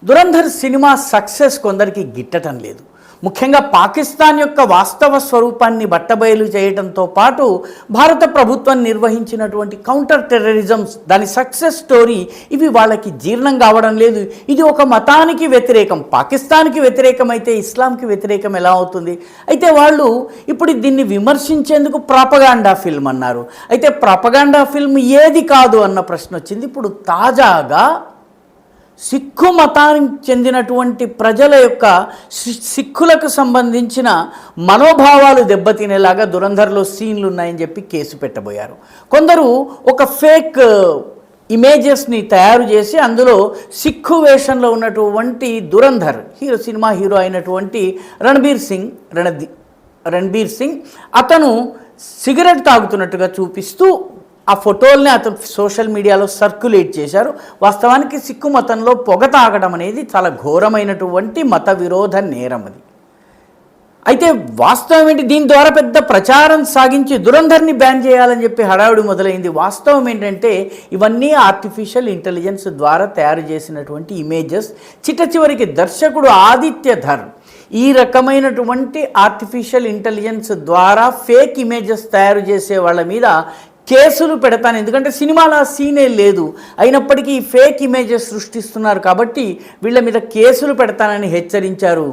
Dhurandhar cinema success కొందరికి గిట్టడం లేదు. ముఖ్యంగా పాకిస్తాన్ యొక్క వాస్తవ స్వరూపాన్ని బట్టబయలు చేయడంతో పాటు భారత ప్రభుత్వం నిర్వహించినటువంటి కౌంటర్ టెర్రరిజమ్స్, దాని సక్సెస్ స్టోరీ, ఇవి వాళ్ళకి జీర్ణం కావడం లేదు. ఇది ఒక మతానికి వ్యతిరేకం, పాకిస్తాన్కి వ్యతిరేకమైతే ఇస్లాంకి వ్యతిరేకం ఎలా అవుతుంది? అయితే వాళ్ళు ఇప్పుడు దీన్ని విమర్శించేందుకు ప్రాపగాండా ఫిల్మ్ అన్నారు. అయితే ప్రాపగాండా ఫిల్మ్ ఏది కాదు అన్న ప్రశ్న వచ్చింది. ఇప్పుడు తాజాగా సిక్కు మతానికి చెందినటువంటి ప్రజల యొక్క సిక్కులకు సంబంధించిన మనోభావాలు దెబ్బతినేలాగా దురంధర్లో సీన్లు ఉన్నాయని చెప్పి కేసు పెట్టబోయారు. కొందరు ఒక ఫేక్ ఇమేజెస్ని తయారు చేసి అందులో సిక్కు వేషంలో ఉన్నటువంటి దురంధర్ సినిమా హీరో అయినటువంటి రణబీర్ సింగ్ అతను సిగరెట్ తాగుతున్నట్టుగా చూపిస్తూ ఆ ఫోటోల్ని అతను సోషల్ మీడియాలో సర్క్యులేట్ చేశారు. వాస్తవానికి సిక్కు మతంలో పొగ తాగడం అనేది చాలా ఘోరమైనటువంటి మత విరోధ నేరం అది. అయితే వాస్తవం ఏంటి? దీని ద్వారా పెద్ద ప్రచారం సాగించి దురంధర్ని బ్యాన్ చేయాలని చెప్పి హడావుడి మొదలైంది. వాస్తవం ఏంటంటే ఇవన్నీ ఆర్టిఫిషియల్ ఇంటెలిజెన్స్ ద్వారా తయారు చేసినటువంటి ఇమేజెస్. చివరికి దర్శకుడు ఆదిత్య ధర్ ఈ రకమైనటువంటి ఆర్టిఫిషియల్ ఇంటెలిజెన్స్ ద్వారా ఫేక్ ఇమేజెస్ తయారు చేసే వాళ్ళ మీద కేసులు పెడతాను, ఎందుకంటే సినిమాలో సీనే లేదు, అయినప్పటికీ ఫేక్ ఇమేజెస్ సృష్టిస్తున్నారు కాబట్టి వీళ్ళ మీద కేసులు పెడతానని హెచ్చరించారు.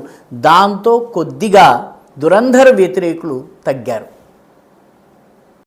దాంతో కొద్దిగా దురంధర్ వ్యతిరేకులు తగ్గారు.